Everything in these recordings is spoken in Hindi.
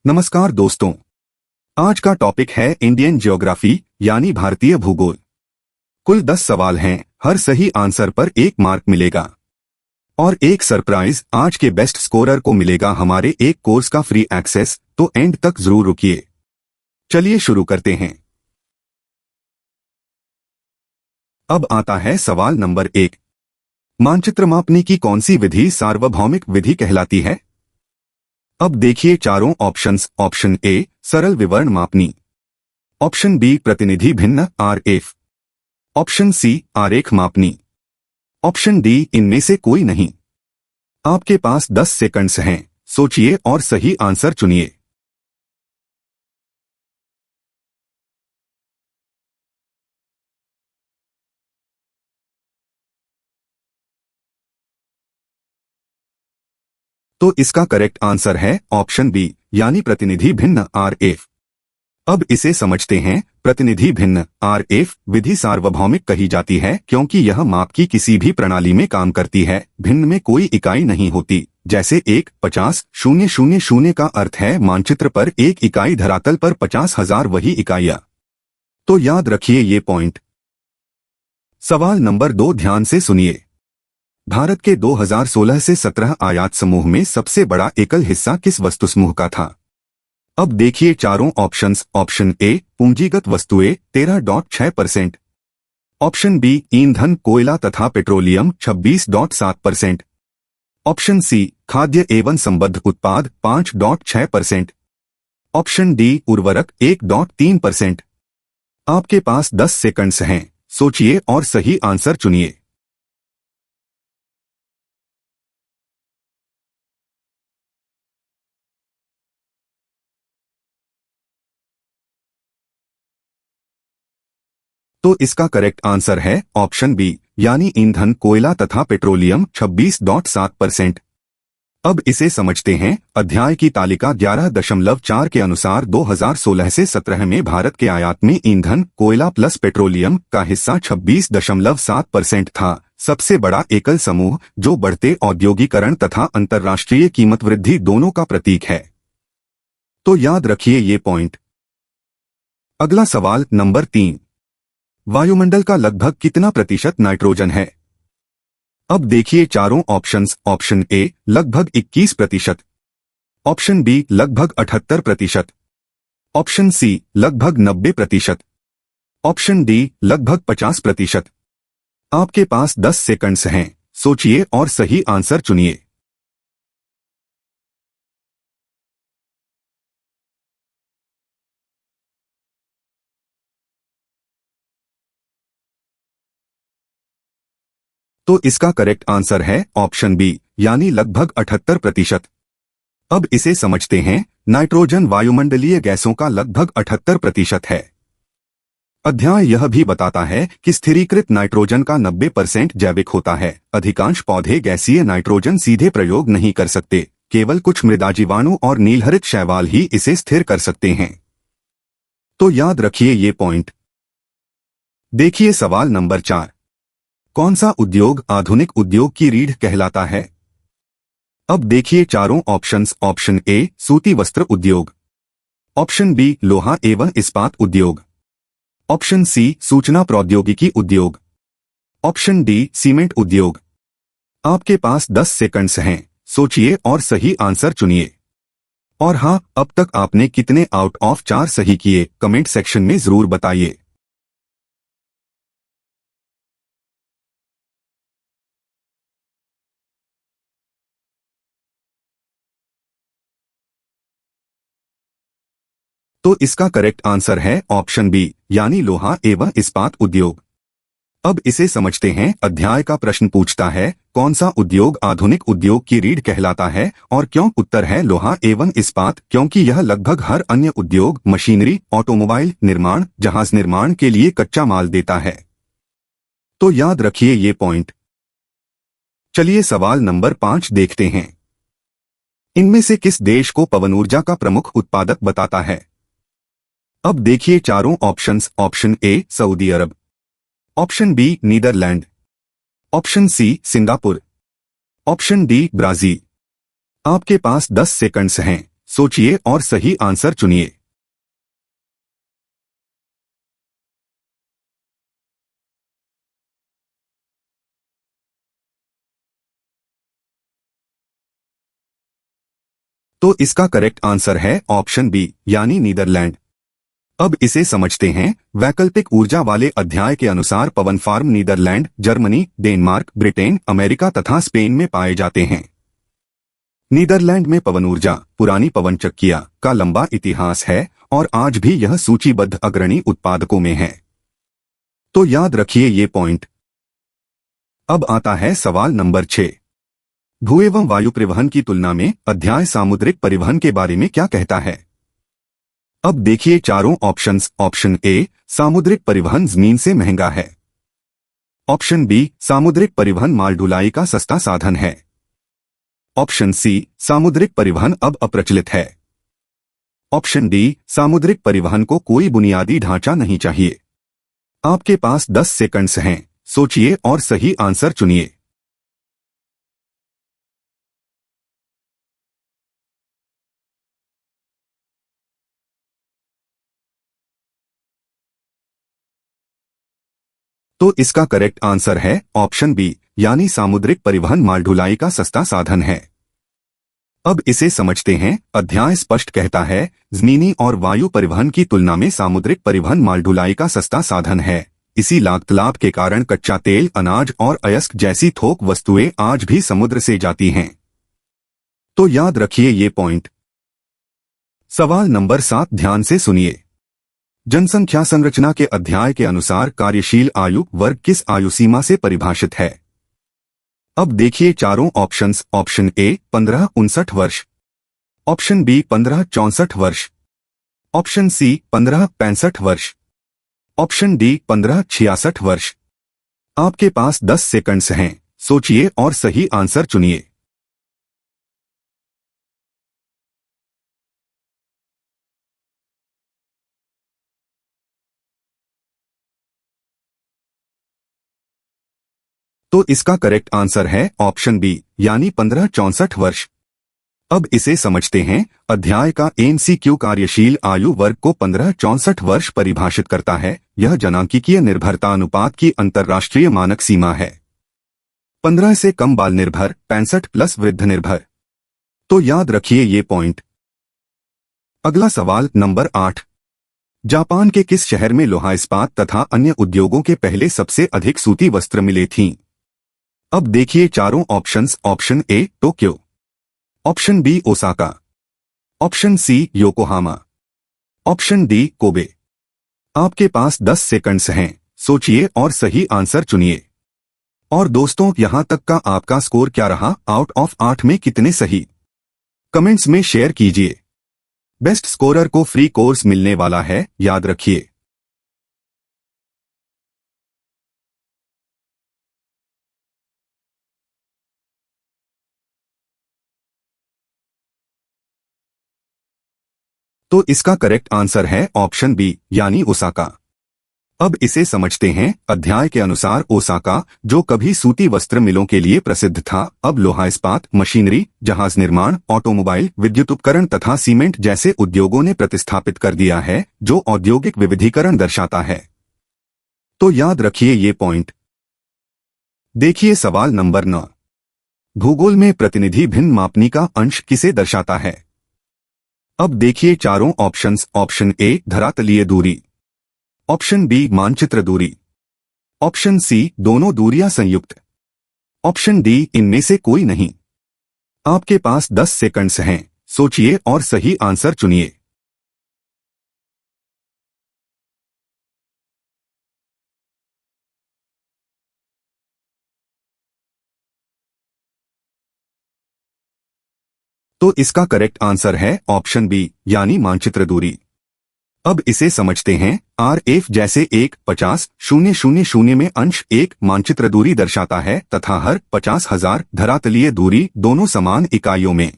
नमस्कार दोस्तों। आज का टॉपिक है इंडियन ज्योग्राफी यानी भारतीय भूगोल। कुल 10 सवाल हैं, हर सही आंसर पर 1 मार्क मिलेगा और एक सरप्राइज आज के बेस्ट स्कोरर को मिलेगा हमारे एक कोर्स का फ्री एक्सेस, तो एंड तक जरूर रुकिए। चलिए शुरू करते हैं। अब आता है सवाल नंबर 1। मानचित्र मापने की कौन सी विधि सार्वभौमिक विधि कहलाती है? अब देखिए चारों ऑप्शंस। ऑप्शन ए सरल विवरण मापनी, ऑप्शन बी प्रतिनिधि भिन्न आरएफ, ऑप्शन सी आरेख मापनी, ऑप्शन डी इनमें से कोई नहीं। आपके पास 10 सेकंड्स हैं, सोचिए और सही आंसर चुनिए। तो इसका करेक्ट आंसर है ऑप्शन बी यानी प्रतिनिधि भिन्न आरएफ। अब इसे समझते हैं। प्रतिनिधि भिन्न आरएफ विधि सार्वभौमिक कही जाती है क्योंकि यह माप की किसी भी प्रणाली में काम करती है। भिन्न में कोई इकाई नहीं होती, जैसे 1, 50, 0, 0, 0 का अर्थ है मानचित्र पर 1 इकाई, धरातल पर 50,000 वही इकाइयां। तो याद रखिए ये पॉइंट। सवाल नंबर 2 ध्यान से सुनिए। भारत के 2016 से 17 आयात समूह में सबसे बड़ा एकल हिस्सा किस वस्तु समूह का था? अब देखिए चारों ऑप्शंस। ऑप्शन ए पूंजीगत वस्तुएं 13.6%, ऑप्शन बी ईंधन कोयला तथा पेट्रोलियम 26.7%, ऑप्शन सी खाद्य एवं संबद्ध उत्पाद 5.6%, ऑप्शन डी उर्वरक 1.3%। आपके पास 10 सेकंड्स हैं, सोचिए और सही आंसर चुनिए। तो इसका करेक्ट आंसर है ऑप्शन बी यानी ईंधन कोयला तथा पेट्रोलियम 26.7%। अब इसे समझते हैं। अध्याय की तालिका 11.4 के अनुसार 2016 से 17 में भारत के आयात में ईंधन कोयला प्लस पेट्रोलियम का हिस्सा 26.7% था। सबसे बड़ा एकल समूह जो बढ़ते औद्योगिकरण तथा अंतर्राष्ट्रीय कीमत वृद्धि दोनों का प्रतीक है। तो याद रखिए ये पॉइंट। अगला सवाल नंबर 3। वायुमंडल का लगभग कितना प्रतिशत नाइट्रोजन है? अब देखिए चारों ऑप्शंस। ऑप्शन ए लगभग 21%, ऑप्शन बी लगभग 78%, ऑप्शन सी लगभग 90%, ऑप्शन डी लगभग 50%। आपके पास 10 सेकंड्स हैं, सोचिए और सही आंसर चुनिए। तो इसका करेक्ट आंसर है ऑप्शन बी यानी लगभग 78%। अब इसे समझते हैं। नाइट्रोजन वायुमंडलीय गैसों का लगभग 78% है। अध्याय यह भी बताता है कि स्थिरीकृत नाइट्रोजन का 90% जैविक होता है। अधिकांश पौधे गैसीय नाइट्रोजन सीधे प्रयोग नहीं कर सकते, केवल कुछ मृदा जीवाणु और नीलहरित शैवाल ही इसे स्थिर कर सकते हैं। तो याद रखिए ये पॉइंट। देखिए सवाल नंबर 4। कौन सा उद्योग आधुनिक उद्योग की रीढ़ कहलाता है? अब देखिए चारों ऑप्शंस। ऑप्शन ए सूती वस्त्र उद्योग, ऑप्शन बी लोहा एवं इस्पात उद्योग, ऑप्शन सी सूचना प्रौद्योगिकी उद्योग, ऑप्शन डी सीमेंट उद्योग। आपके पास 10 सेकंड्स हैं, सोचिए और सही आंसर चुनिए। और हाँ, अब तक आपने कितने आउट ऑफ 4 सही किए कमेंट सेक्शन में जरूर बताइए। तो इसका करेक्ट आंसर है ऑप्शन बी यानी लोहा एवं इस्पात उद्योग। अब इसे समझते हैं। अध्याय का प्रश्न पूछता है कौन सा उद्योग आधुनिक उद्योग की रीढ़ कहलाता है और क्यों? उत्तर है लोहा एवं इस्पात, क्योंकि यह लगभग हर अन्य उद्योग मशीनरी, ऑटोमोबाइल निर्माण, जहाज निर्माण के लिए कच्चा माल देता है। तो याद रखिए ये पॉइंट। चलिए सवाल नंबर 5 देखते हैं। इनमें से किस देश को पवन ऊर्जा का प्रमुख उत्पादक बताता है? अब देखिए चारों options. Option A Saudi Arab, option B Netherland, option C Singapore, option D Brazil. आपके पास 10 सेकंड्स हैं, सोचिए और सही आंसर चुनिए। तो इसका करेक्ट आंसर है ऑप्शन बी यानी नीदरलैंड। अब इसे समझते हैं। वैकल्पिक ऊर्जा वाले अध्याय के अनुसार पवन farm Netherland, Germany, Denmark, Britain, America तथा स्पेन में पाए जाते हैं। नीदरलैंड में पवन ऊर्जा, पुरानी पवन चक्कियां का लंबा इतिहास है और आज भी यह सूचीबद्ध अग्रणी उत्पादकों में है। तो याद रखिए ये पॉइंट। अब आता है सवाल नंबर 6। भू एवं वायु परिवहन की तुलना में अध्याय सामुद्रिक परिवहन के बारे में क्या कहता है? अब देखिए चारों ऑप्शंस। ऑप्शन ए, सामुद्रिक परिवहन जमीन से महंगा है। ऑप्शन बी, सामुद्रिक परिवहन माल ढुलाई का सस्ता साधन है। ऑप्शन सी, सामुद्रिक परिवहन अब अप्रचलित है। ऑप्शन डी, सामुद्रिक परिवहन को कोई बुनियादी ढांचा नहीं चाहिए। आपके पास 10 सेकंड्स हैं, सोचिए और सही आंसर चुनिए। तो इसका करेक्ट आंसर है ऑप्शन बी यानी सामुद्रिक परिवहन माल ढुलाई का सस्ता साधन है। अब इसे समझते हैं। अध्याय स्पष्ट कहता है जमीनी और वायु परिवहन की तुलना में सामुद्रिक परिवहन माल ढुलाई का सस्ता साधन है। इसी लागत लाभ के कारण कच्चा तेल, अनाज और अयस्क जैसी थोक वस्तुएं आज भी समुद्र से जाती हैं। तो याद रखिए ये पॉइंट। सवाल नंबर 7 ध्यान से सुनिए। जनसंख्या संरचना के अध्याय के अनुसार कार्यशील आयु वर्ग किस आयु सीमा से परिभाषित है? अब देखिए चारों ऑप्शंस। ऑप्शन ए 15-59 वर्ष, ऑप्शन बी 15-64 वर्ष, ऑप्शन सी 15-65 वर्ष, ऑप्शन डी 15-66 वर्ष। आपके पास 10 सेकंड्स हैं, सोचिए और सही आंसर चुनिए। तो इसका करेक्ट आंसर है ऑप्शन बी यानी 15-64 वर्ष। अब इसे समझते हैं। अध्याय का एमसीक्यू कार्यशील आयु वर्ग को 15-64 वर्ष परिभाषित करता है। यह जनांकीय निर्भरता अनुपात की अंतर्राष्ट्रीय मानक सीमा है। 15 से कम बाल निर्भर, 65 प्लस वृद्ध निर्भर। तो याद रखिए ये पॉइंट। अगला सवाल नंबर 8। जापान के किस शहर में लोहा इस्पात तथा अन्य उद्योगों के पहले सबसे अधिक सूती वस्त्र मिले थीं? अब देखिए चारों options. Option A Tokyo, option B Osaka, option C Yokohama, option D Kobe. आपके पास 10 सेकंड्स हैं, सोचिए और सही आंसर चुनिए। और दोस्तों, यहां तक का आपका स्कोर क्या रहा? आउट ऑफ 8 में कितने सही? कमेंट्स में शेयर कीजिए। बेस्ट स्कोरर को फ्री कोर्स मिलने वाला है, याद रखिए। तो इसका करेक्ट आंसर है ऑप्शन बी यानी ओसाका। अब इसे समझते हैं। अध्याय के अनुसार ओसाका, जो कभी सूती वस्त्र मिलों के लिए प्रसिद्ध था, अब लोहा इस्पात, मशीनरी, जहाज निर्माण, ऑटोमोबाइल, विद्युत उपकरण तथा सीमेंट जैसे उद्योगों ने प्रतिस्थापित कर दिया है, जो औद्योगिक विविधीकरण दर्शाता है। तो याद रखिए ये पॉइंट। देखिए सवाल नंबर 9। भूगोल में प्रतिनिधि भिन्न मापनी का अंश किसे दर्शाता है? अब देखिए चारों ऑप्शंस। ऑप्शन ए धरातलीय दूरी, ऑप्शन बी मानचित्र दूरी, ऑप्शन सी दोनों दूरियां संयुक्त, ऑप्शन डी इनमें से कोई नहीं। आपके पास 10 सेकंड्स हैं, सोचिए और सही आंसर चुनिए। तो इसका करेक्ट आंसर है ऑप्शन बी यानी मानचित्र दूरी। अब इसे समझते हैं। RF जैसे 1-50-0-0 में अंश 1 मानचित्र दूरी दर्शाता है तथा हर 50,000 धरातलीय दूरी दोनों समान इकाइयों में।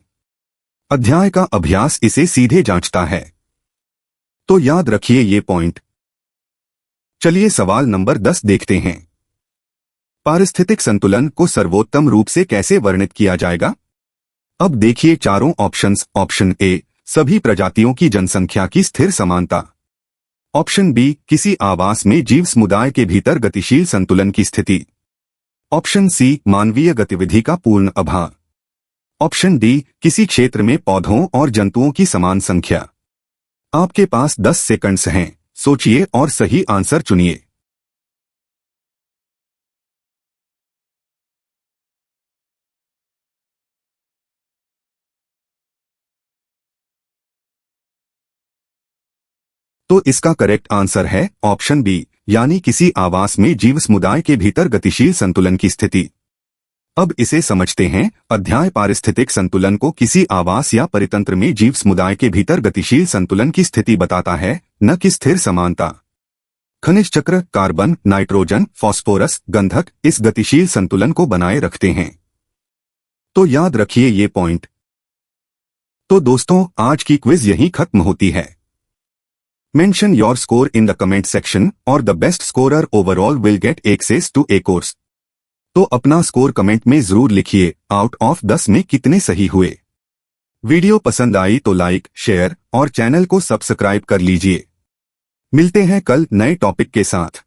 अध्याय का अभ्यास इसे सीधे जांचता है। तो याद रखिए ये पॉइंट। चलिए सवाल नंबर 10 देखते हैं। पारिस्थितिक संतुलन को सर्वोत्तम रूप से कैसे वर्णित किया जाएगा? अब देखिए चारों ऑप्शंस। ऑप्शन ए सभी प्रजातियों की जनसंख्या की स्थिर समानता। ऑप्शन बी, किसी आवास में जीव समुदाय के भीतर गतिशील संतुलन की स्थिति। ऑप्शन सी, मानवीय गतिविधि का पूर्ण अभाव। ऑप्शन डी, किसी क्षेत्र में पौधों और जंतुओं की समान संख्या। आपके पास 10 सेकंड्स हैं, सोचिए और सही आंसर चुनिए। तो इसका करेक्ट आंसर है ऑप्शन बी, यानी किसी आवास में जीव समुदाय के भीतर गतिशील संतुलन की स्थिति। अब इसे समझते हैं। अध्याय पारिस्थितिक संतुलन को किसी आवास या परितंत्र में जीव समुदाय के भीतर गतिशील संतुलन की स्थिति बताता है, न कि स्थिर समानता। खनिज चक्र, कार्बन, नाइट्रोजन, फास्फोरस, गंधक इस गतिशील संतुलन को बनाए रखते हैं। तो याद रखिए ये पॉइंट। तो दोस्तों, आज की क्विज यहीं खत्म होती है। Mention your score in the comment section और the best scorer overall will get access to a course. तो अपना स्कोर कमेंट में जरूर लिखिए, आउट ऑफ 10 में कितने सही हुए। वीडियो पसंद आई तो लाइक, शेयर और चैनल को सब्सक्राइब कर लीजिए। मिलते हैं कल नए टॉपिक के साथ।